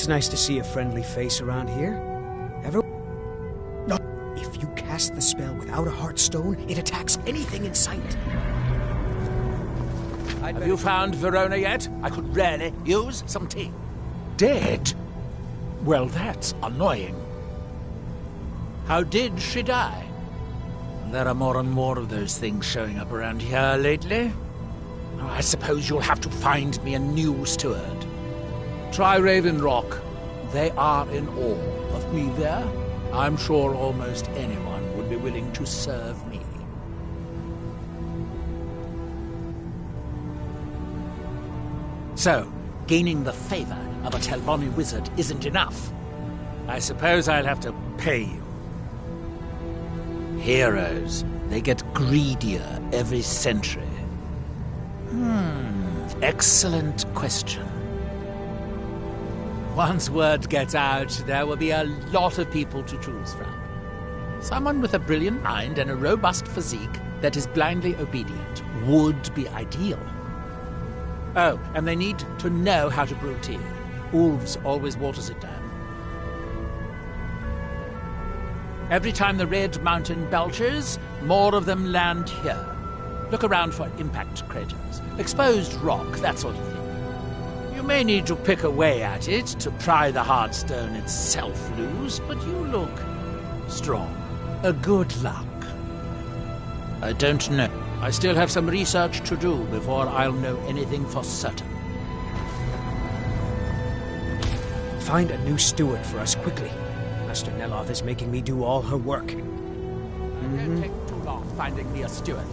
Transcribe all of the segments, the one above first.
It's nice to see a friendly face around here. No. If you cast the spell without a heartstone, it attacks anything in sight. Have you found Verona yet? I could really use some tea. Dead? Well, that's annoying. How did she die? There are more and more of those things showing up around here lately. Oh, I suppose you'll have to find me a new steward. Try Raven Rock. They are in awe of me there. I'm sure almost anyone would be willing to serve me. So, gaining the favor of a Telvanni wizard isn't enough. I suppose I'll have to pay you. Heroes, they get greedier every century. Excellent question. Once word gets out, there will be a lot of people to choose from. Someone with a brilliant mind and a robust physique that is blindly obedient would be ideal. Oh, and they need to know how to brew tea. Ulves always waters it down. Every time the Red Mountain belches, more of them land here. Look around for impact craters, exposed rock, that sort of thing. You may need to pick away at it to pry the hard stone itself loose, but you look strong. Good luck. I don't know. I still have some research to do before I'll know anything for certain. Find a new steward for us quickly. Master Neloth is making me do all her work. It won't take too long finding me a steward.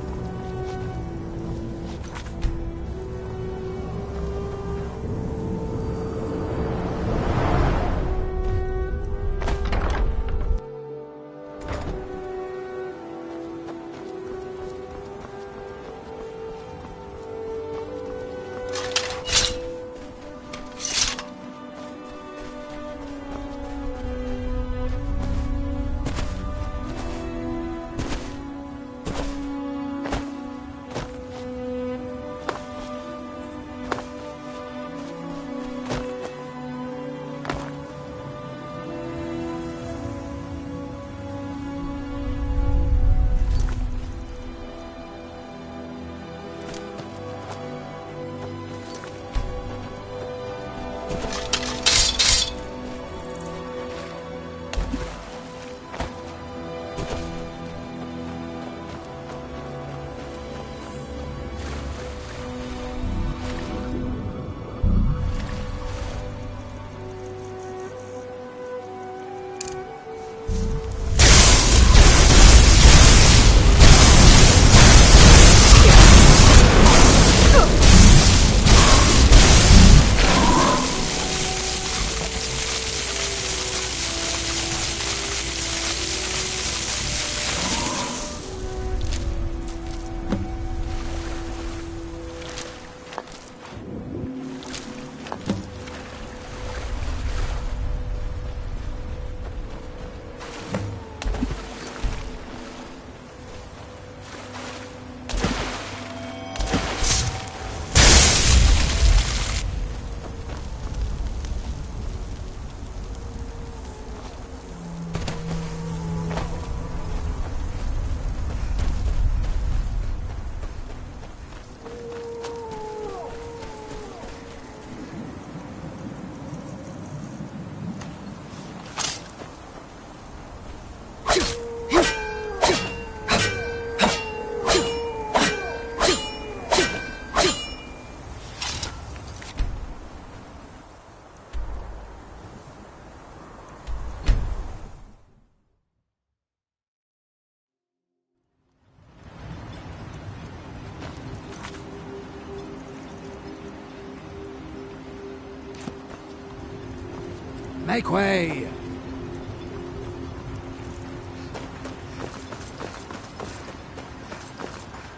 Make way!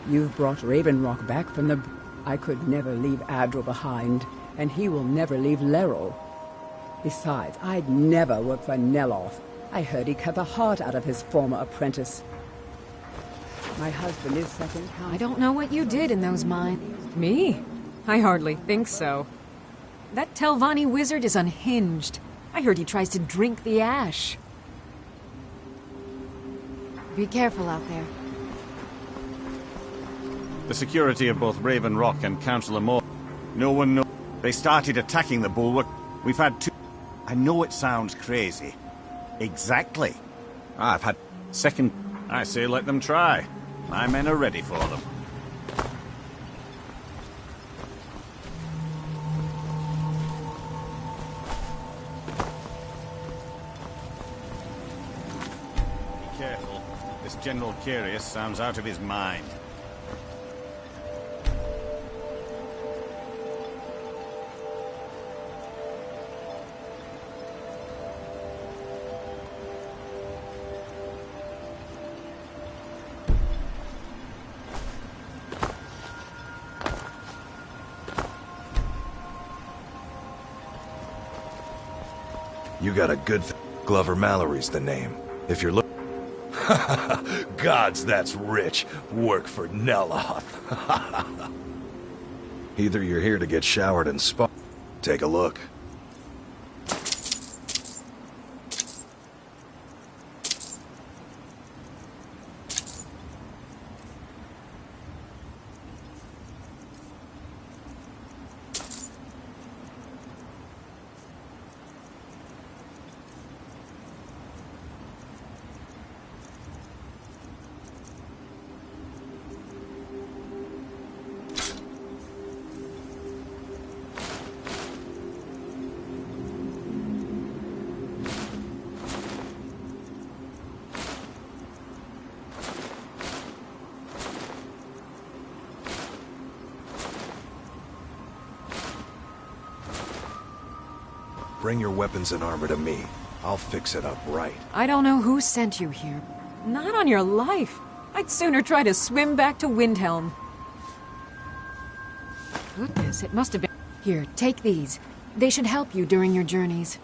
You've brought Raven Rock back from the... I could never leave Adril behind, and he will never leave Lerol. Besides, I'd never work for Neloth. I heard he cut the heart out of his former apprentice. My husband is second counsel. I don't know what you did in those mines. Me? I hardly think so. That Telvanni wizard is unhinged. I heard he tries to drink the ash. Be careful out there. The security of both Raven Rock and Councillor Moore. No one knows. They started attacking the bulwark. We've had two... I know it sounds crazy. Exactly. I've had... Second... I say let them try. My men are ready for them. Be careful. This General Curious sounds out of his mind. You got a good Glover Mallory's the name. If you're looking... Gods, that's rich. Work for Neloth. Either you're here to get showered and spa... Take a look. Bring your weapons and armor to me. I'll fix it up right. I don't know who sent you here. Not on your life. I'd sooner try to swim back to Windhelm. Goodness, it must have been... Here, take these. They should help you during your journeys.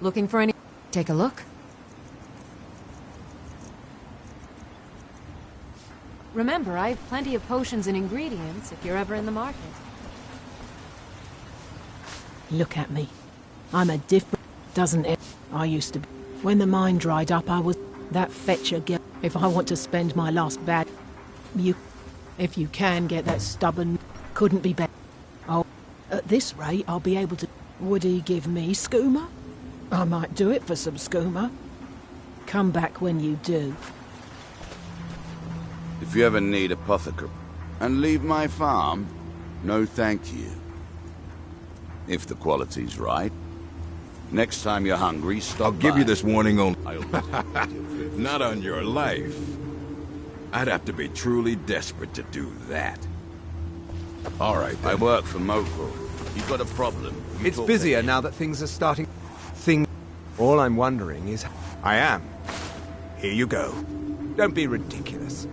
Looking for any... Take a look. Remember, I have plenty of potions and ingredients if you're ever in the market. Look at me. I'm a different... Doesn't it? I used to be. When the mine dried up, I was... That fetcher girl. If I want to spend my last bad... You... If you can get that stubborn... Couldn't be better. Oh, at this rate, I'll be able to... Would he give me skooma? I might do it for some skooma. Come back when you do. If you ever need apothecary... And leave my farm, no thank you. If the quality's right. Next time you're hungry, stop I'll give by. you this warning only. Not on your life. I'd have to be truly desperate to do that. All right, I then. work for Moko. You've got a problem. You It's talk busier to now that things are starting... All I'm wondering is... I am. Here you go. Don't be ridiculous.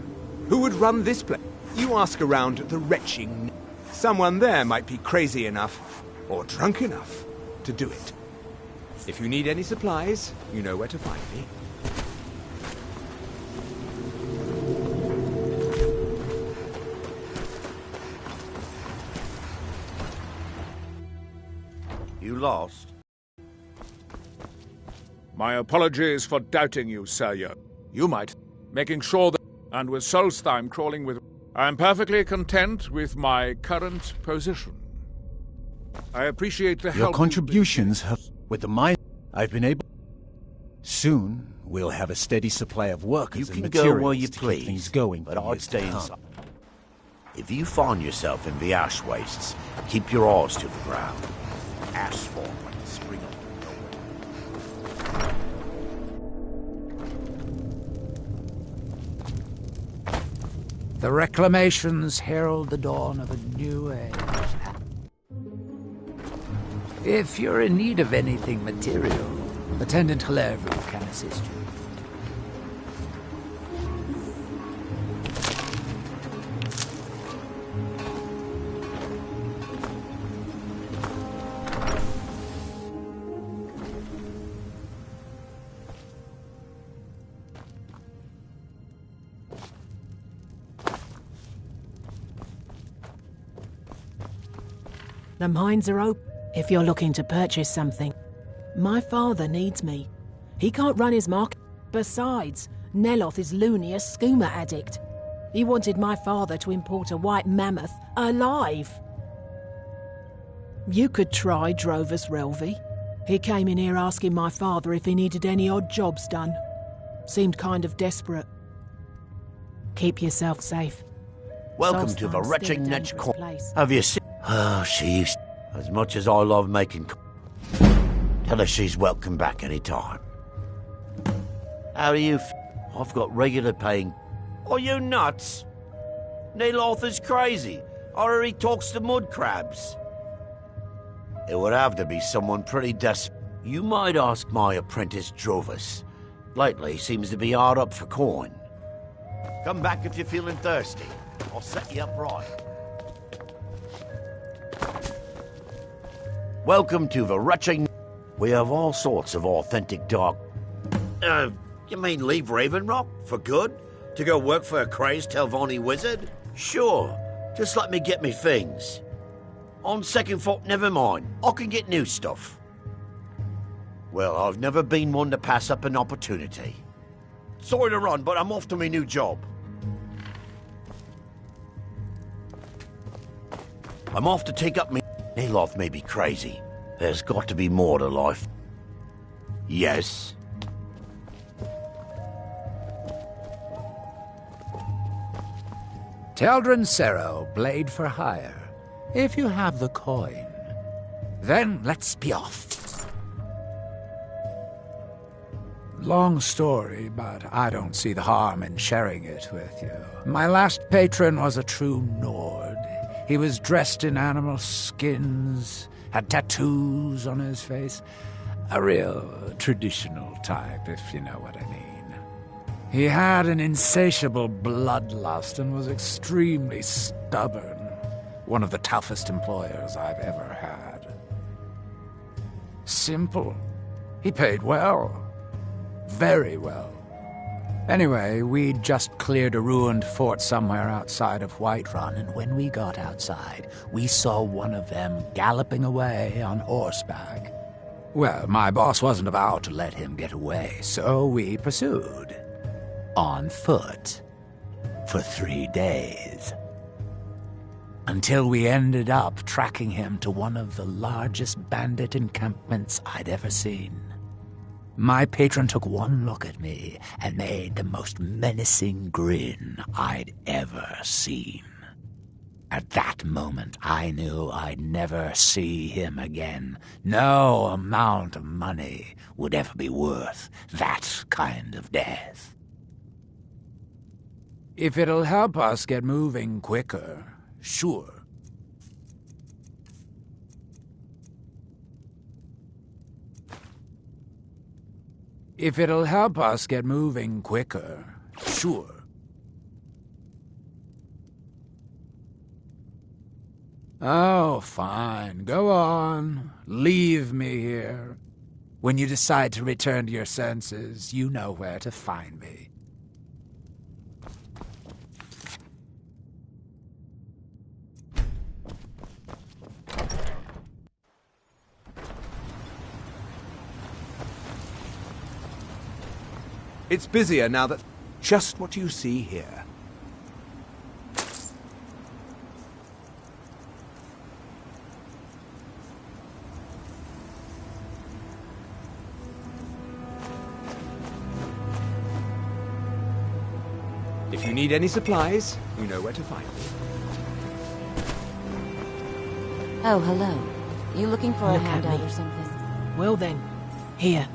Who would run this place? You ask around the retching... Someone there might be crazy enough, or drunk enough, to do it. If you need any supplies, you know where to find me. You lost? My apologies for doubting you, Sir. You might. Making sure that... And with Solstheim crawling with... I am perfectly content with my current position. I appreciate the help... Your contributions have... With the mine, I've been able... Soon, we'll have a steady supply of workers and materials go where you to keep please, things going. but for I'd years to stay come. inside. If you find yourself in the ash wastes, keep your eyes to the ground. Ash form like the spring of nowhere. The reclamations herald the dawn of a new age. If you're in need of anything material, Attendant Hilaire can assist you. The mines are open if you're looking to purchase something. My father needs me. He can't run his market. Besides, Neloth is loony, a skooma addict. He wanted my father to import a white mammoth alive. You could try Drovus Relvi. He came in here asking my father if he needed any odd jobs done. Seemed kind of desperate. Keep yourself safe. Welcome to the wretched next corner. Have you seen? Oh, she's... As much as I love making... Tell her she's welcome back any time. How do you I've got regular paying... Are you nuts? Neloth is crazy. Or he talks to mud crabs. It would have to be someone pretty desperate. You might ask my apprentice Drovus. Lately, he seems to be hard up for coin. Come back if you're feeling thirsty. I'll set you up right. Welcome to the wretched... We have all sorts of authentic dark... You mean leave Ravenrock for good? To go work for a crazed Telvanni wizard? Sure, just let me get me things. On second thought, never mind. I can get new stuff. Well, I've never been one to pass up an opportunity. Sorry to run, but I'm off to my new job. I'm off to take up me... Neloth may be crazy. There's got to be more to life. Yes. Teldrin Sero, blade for hire. If you have the coin, then let's be off. Long story, but I don't see the harm in sharing it with you. My last patron was a true Nord. He was dressed in animal skins, had tattoos on his face. A real traditional type, if you know what I mean. He had an insatiable bloodlust and was extremely stubborn. One of the toughest employers I've ever had. Simple. He paid well. Very well. Anyway, we'd just cleared a ruined fort somewhere outside of Whiterun, and when we got outside, we saw one of them galloping away on horseback. Well, my boss wasn't about to let him get away, so we pursued. On foot. For 3 days. Until we ended up tracking him to one of the largest bandit encampments I'd ever seen. My patron took one look at me and made the most menacing grin I'd ever seen. At that moment, I knew I'd never see him again. No amount of money would ever be worth that kind of death. If it'll help us get moving quicker, sure. If it'll help us get moving quicker, sure. Oh, fine. Go on. Leave me here. When you decide to return to your senses, you know where to find me. It's busier now that... Just what you see here. If you need any supplies, you know where to find me. Oh, hello. You looking for a Look at handout me. or something? Well then, here.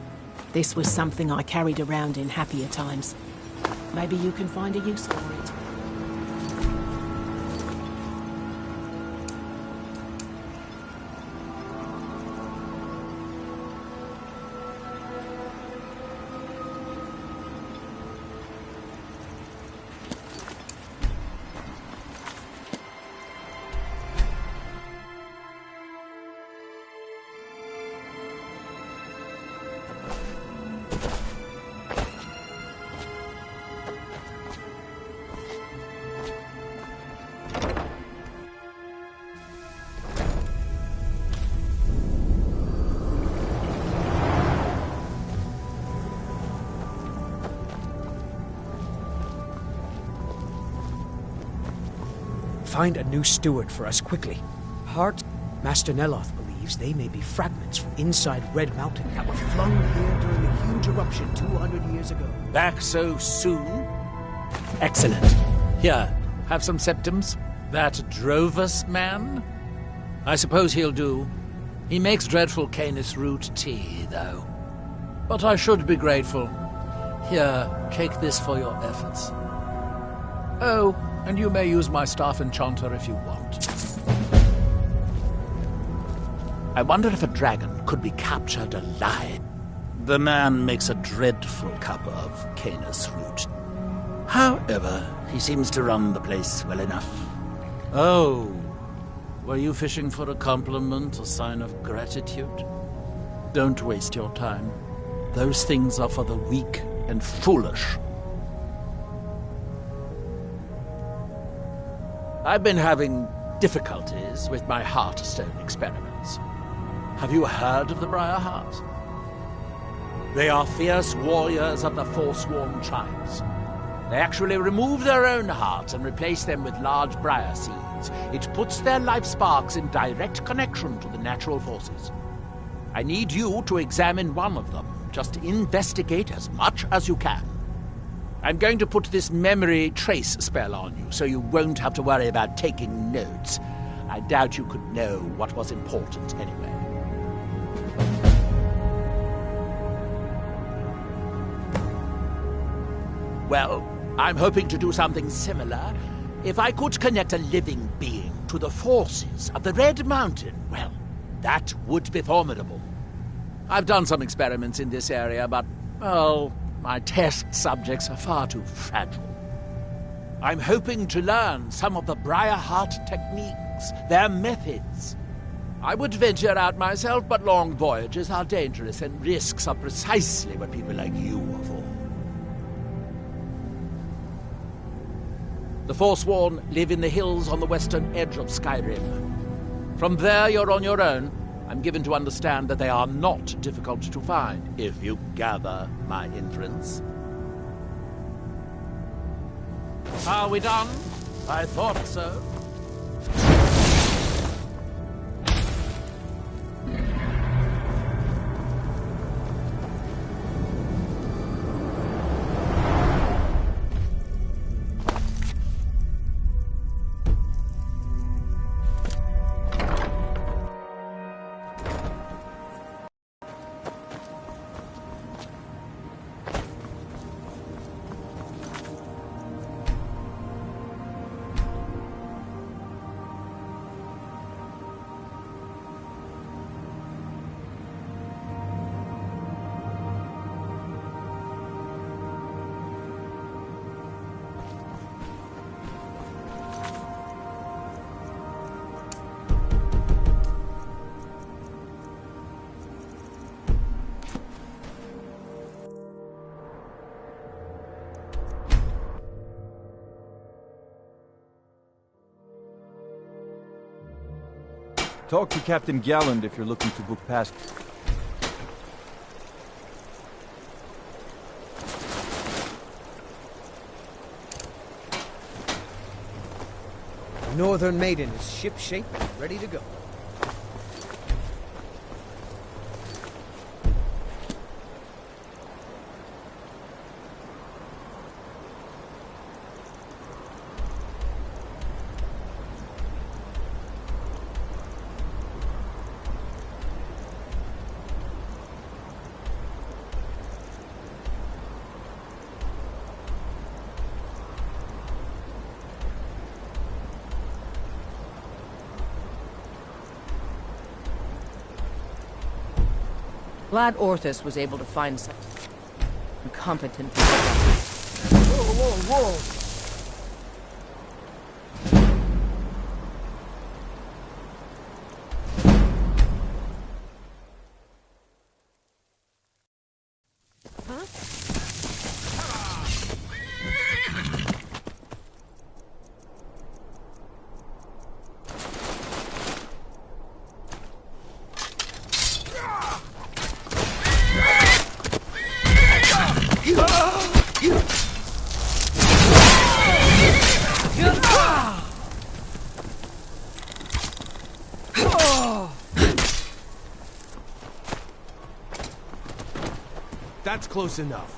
This was something I carried around in happier times. Maybe you can find a use for it. Find a new steward for us quickly. Heart, Master Neloth believes they may be fragments from inside Red Mountain that were flung here during a huge eruption 200 years ago. Back so soon? Excellent. Here, have some septums. That Drovus man? I suppose he'll do. He makes dreadful Canis root tea, though. But I should be grateful. Here, take this for your efforts. Oh, and you may use my staff enchanter if you want. I wonder if a dragon could be captured alive. The man makes a dreadful cup of Canis root. However, he seems to run the place well enough. Oh, were you fishing for a compliment, a sign of gratitude? Don't waste your time. Those things are for the weak and foolish. I've been having difficulties with my Heartstone experiments. Have you heard of the Briarheart? They are fierce warriors of the Forsworn tribes. They actually remove their own hearts and replace them with large briar seeds. It puts their life sparks in direct connection to the natural forces. I need you to examine one of them. Just investigate as much as you can. I'm going to put this memory trace spell on you, so you won't have to worry about taking notes. I doubt you could know what was important anyway. Well, I'm hoping to do something similar. If I could connect a living being to the forces of the Red Mountain, well, that would be formidable. I've done some experiments in this area, but, well, my test subjects are far too fragile. I'm hoping to learn some of the Briarheart techniques, their methods. I would venture out myself, but long voyages are dangerous, and risks are precisely what people like you are for. The Forsworn live in the hills on the western edge of Skyrim. From there, you're on your own. I'm given to understand that they are not difficult to find, if you gather my inference. Are we done? I thought so. Talk to Captain Galland if you're looking to book past. Northern Maiden is ship-shape and ready to go. Glad Orthus was able to find some competent people. Whoa, whoa, whoa! close enough.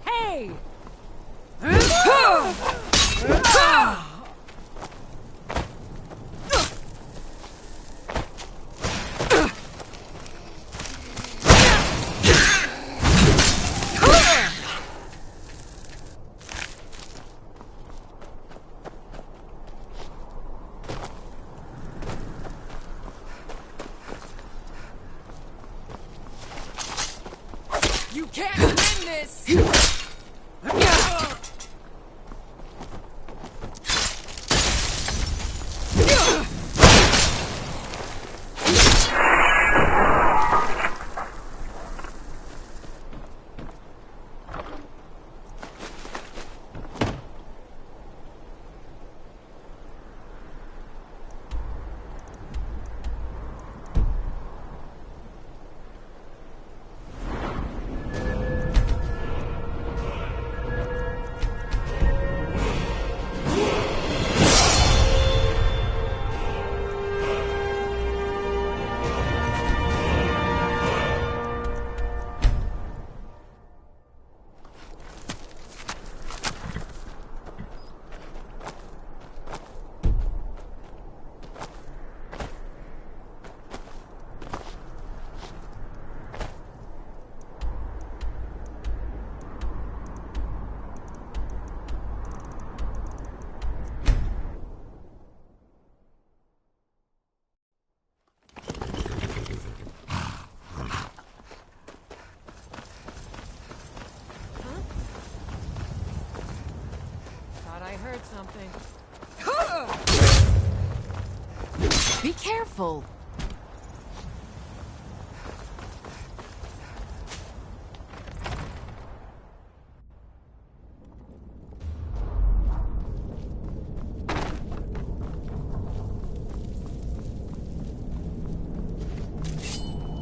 Hey! You can't win this! I heard something. Be careful.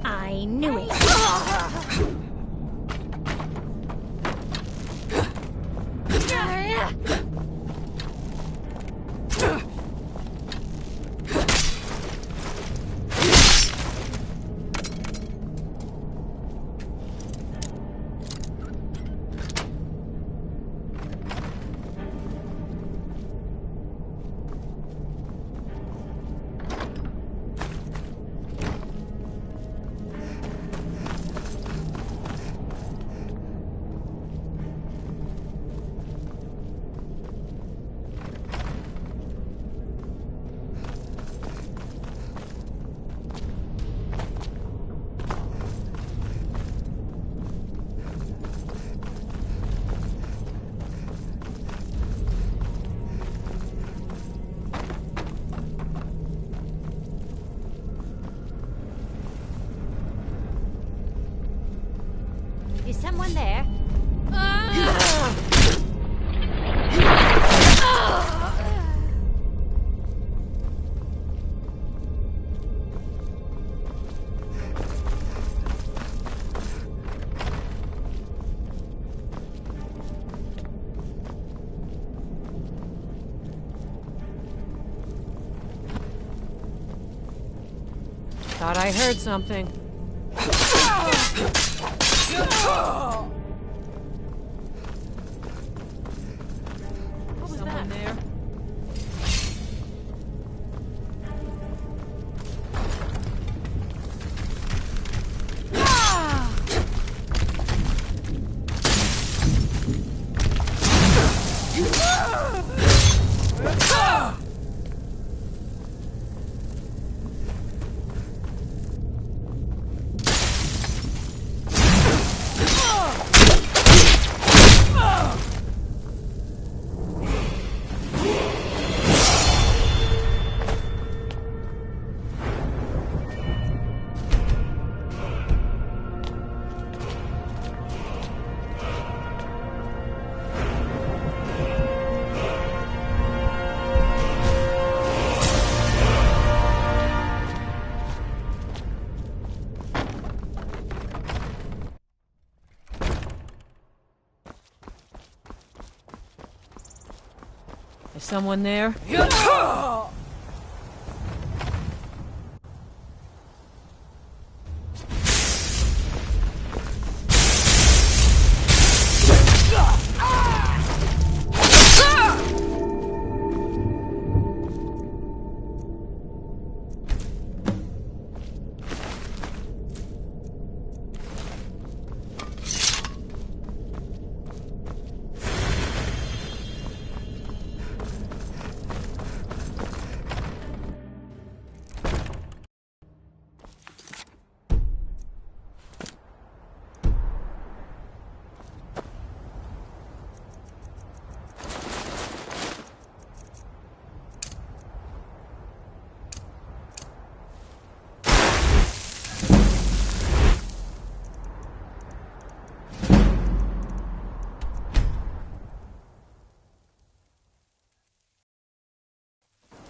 I knew it. Is someone there? Thought I heard something. What was Someone that? there? Is someone there?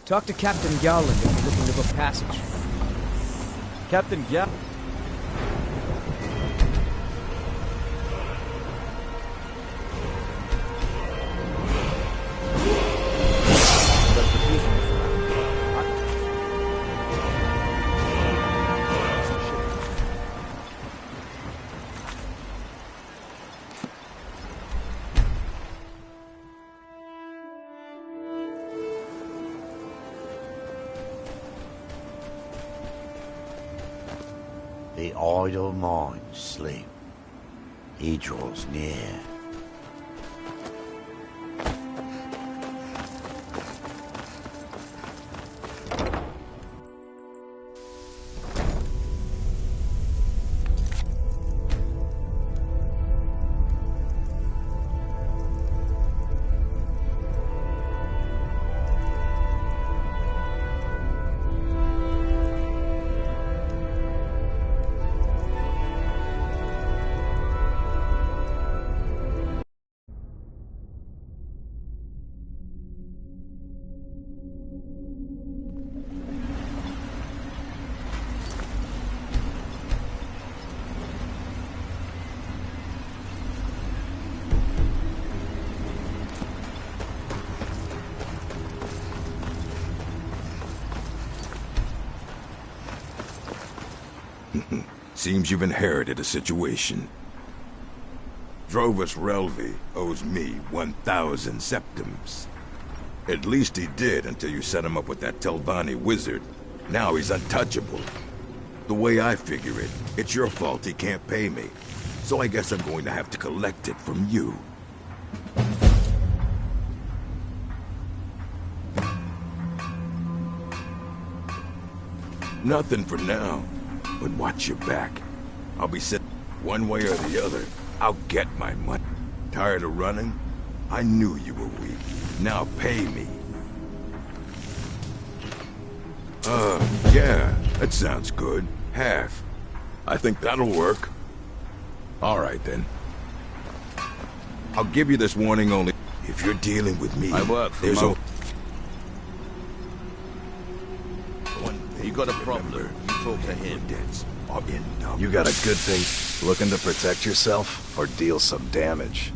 Talk to Captain Garland if you're looking to book passage. Captain Garland? The idle mind sleep. He draws near. Seems you've inherited a situation. Drovus Relvi owes me 1,000 septims. At least he did until you set him up with that Telvanni wizard. Now he's untouchable. The way I figure it, it's your fault he can't pay me. So I guess I'm going to have to collect it from you. Nothing for now, but watch your back. I'll be sitting one way or the other. I'll get my money. Tired of running? I knew you were weak. Now pay me. Yeah, that sounds good. Half. I think that'll work. All right, then. I'll give you this warning only if you're dealing with me. I work for there's Mo. You got a problem, you talk to him. You got a good thing looking to protect yourself or deal some damage?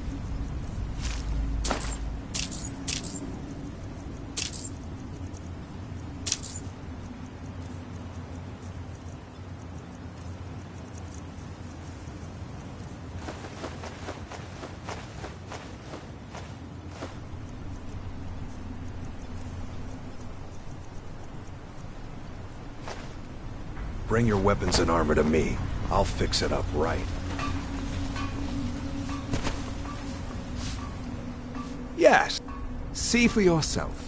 Bring your weapons and armor to me. I'll fix it up right. Yes. See for yourself.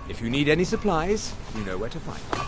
If you need any supplies, you know where to find them.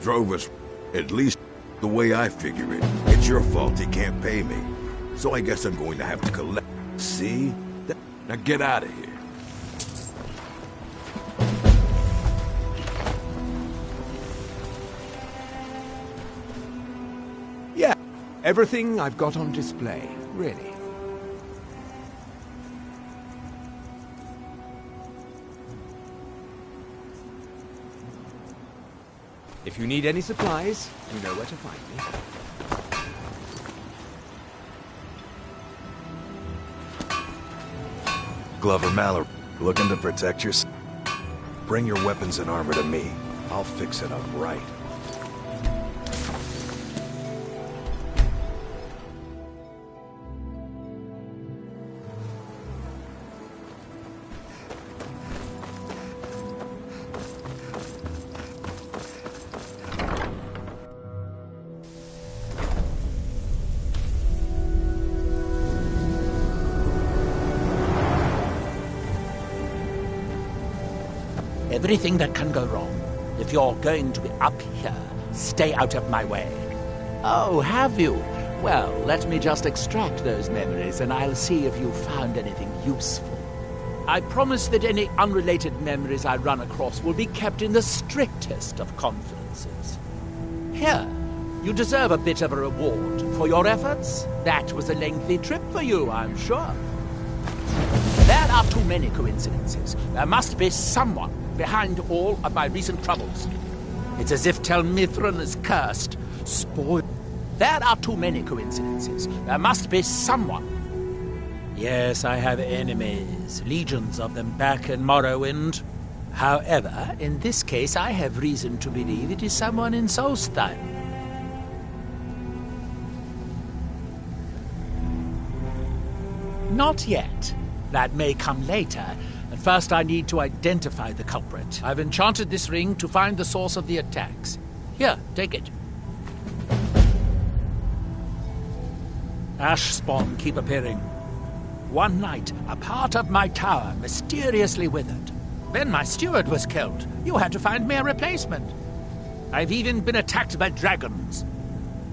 drove us. At least the way I figure it, it's your fault he can't pay me. So I guess I'm going to have to collect. See? Now get out of here. Yeah, everything I've got on display, really. If you need any supplies, you know where to find me. Glover Mallory, looking to protect yourself? Bring your weapons and armor to me. I'll fix it up right. Everything that can go wrong. If you're going to be up here, stay out of my way. Oh, have you? Well, let me just extract those memories and I'll see if you found anything useful. I promise that any unrelated memories I run across will be kept in the strictest of confidences. Here, you deserve a bit of a reward for your efforts. That was a lengthy trip for you, I'm sure. There are too many coincidences. There must be someone behind all of my recent troubles. It's as if Tel Mithrin is cursed, spoiled. There are too many coincidences. There must be someone. Yes, I have enemies, legions of them back in Morrowind. However, in this case, I have reason to believe it is someone in Solstheim. Not yet. That may come later. But first I need to identify the culprit. I've enchanted this ring to find the source of the attacks. Here, take it. Ash spawn keep appearing. One night, a part of my tower mysteriously withered. Then my steward was killed. You had to find me a replacement. I've even been attacked by dragons.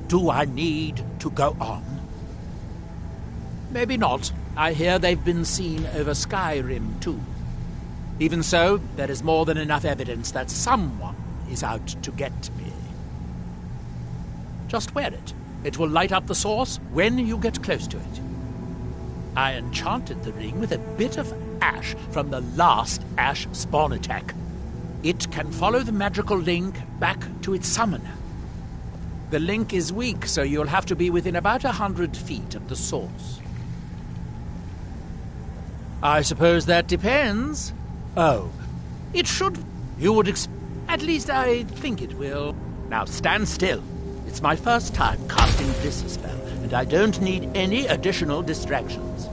Do I need to go on? Maybe not. I hear they've been seen over Skyrim, too. Even so, there is more than enough evidence that someone is out to get me. Just wear it. It will light up the source when you get close to it. I enchanted the ring with a bit of ash from the last ash spawn attack. It can follow the magical link back to its summoner. The link is weak, so you'll have to be within about 100 feet of the source. I suppose that depends. Oh, it should. You would at least I think it will. Now stand still. It's my first time casting this spell, and I don't need any additional distractions.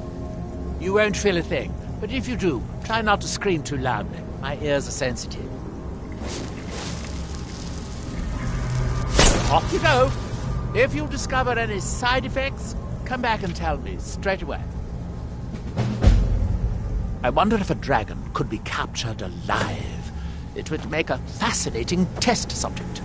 You won't feel a thing, but if you do, try not to scream too loudly. My ears are sensitive. Off you go. If you discover any side effects, come back and tell me straight away. I wonder if a dragon could be captured alive. It would make a fascinating test subject.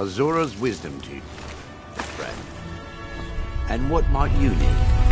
Azura's wisdom to you, friend. And what might you need?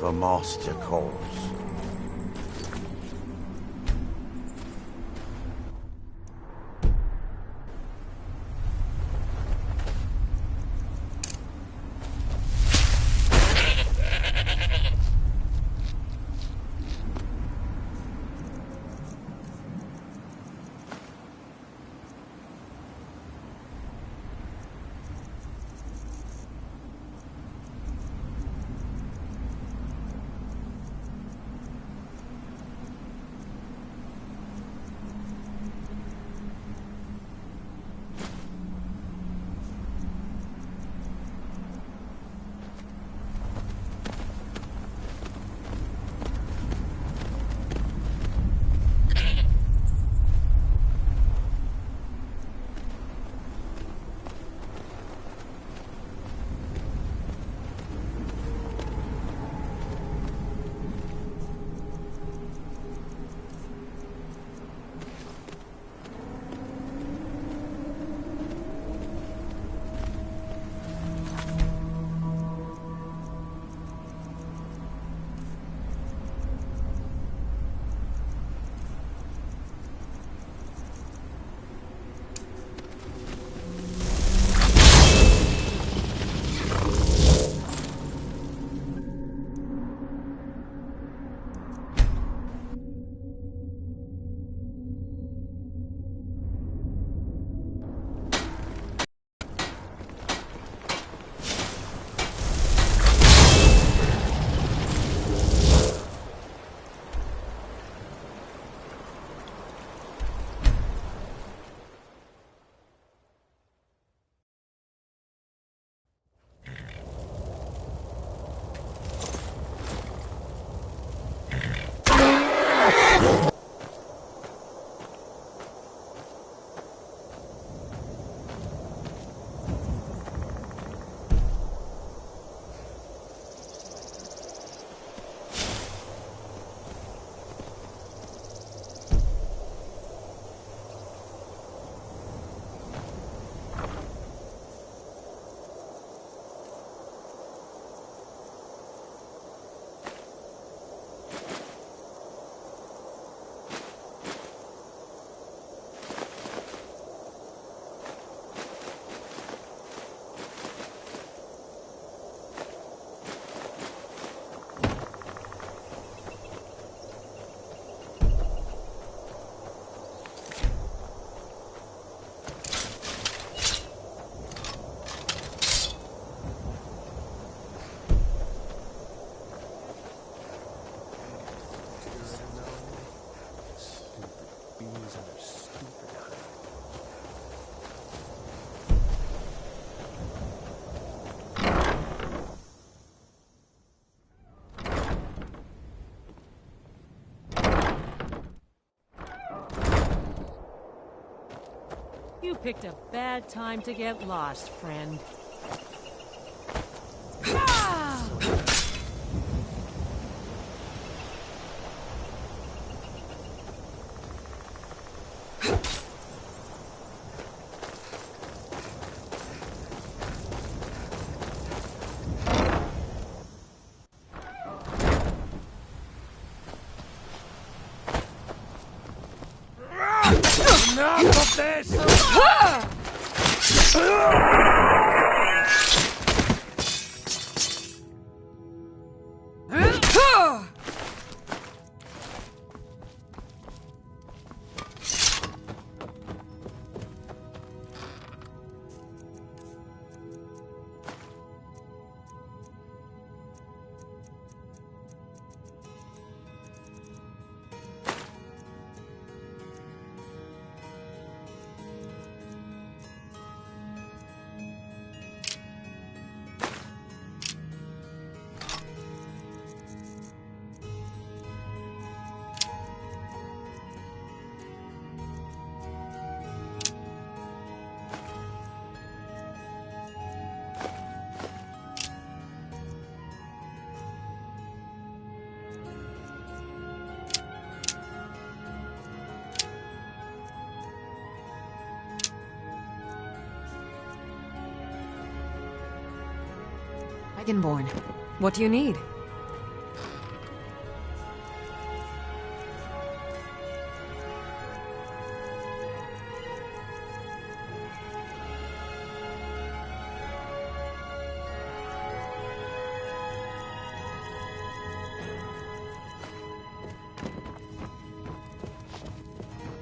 The master calls. picked a bad time to get lost, friend. Enough of this! Dragonborn, what do you need?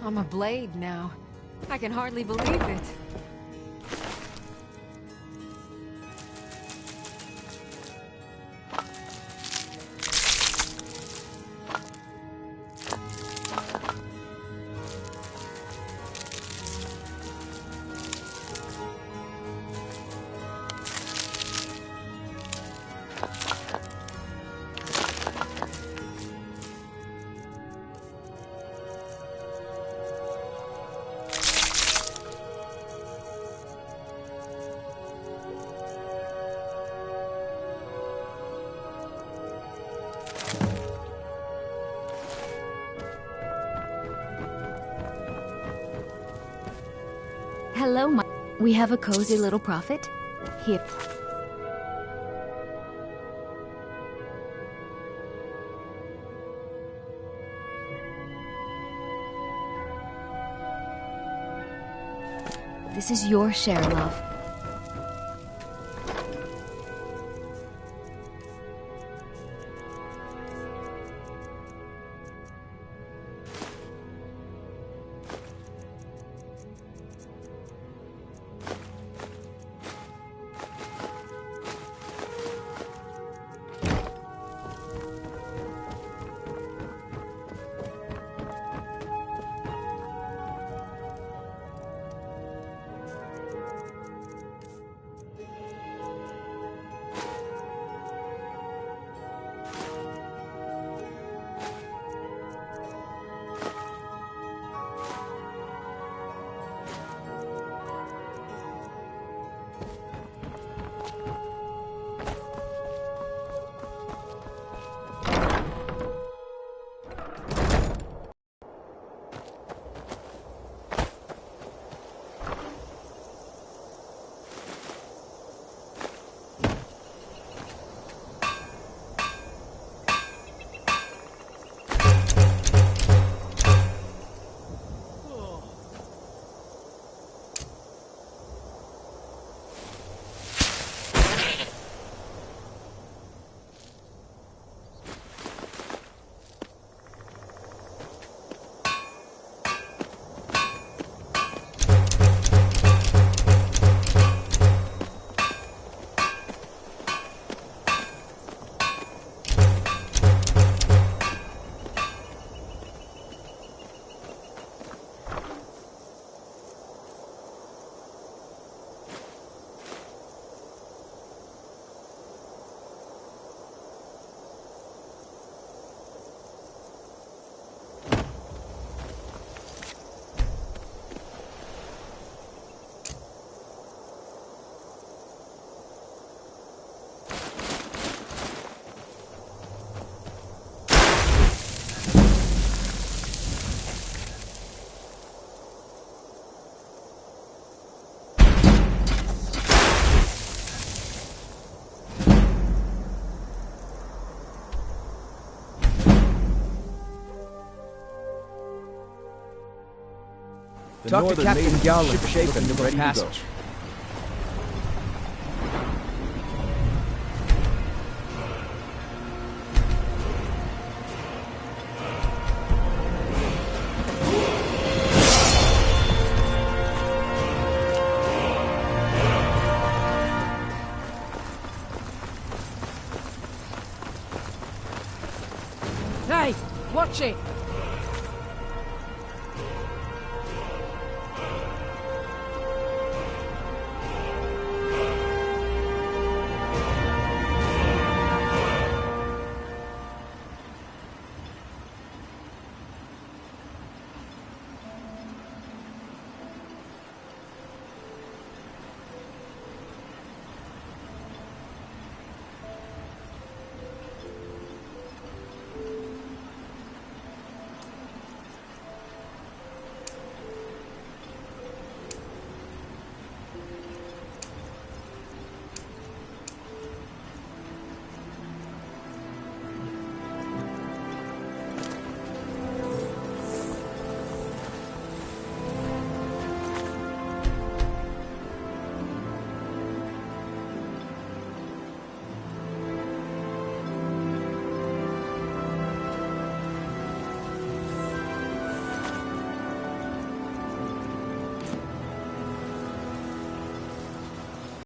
I'm a blade now. I can hardly believe it. Hello, we have a cozy little prophet. Here. This is your share, love. The Talk to northern Captain maiden Garland. ship-shape and Looking for ready to go. passage. Hey, watch it!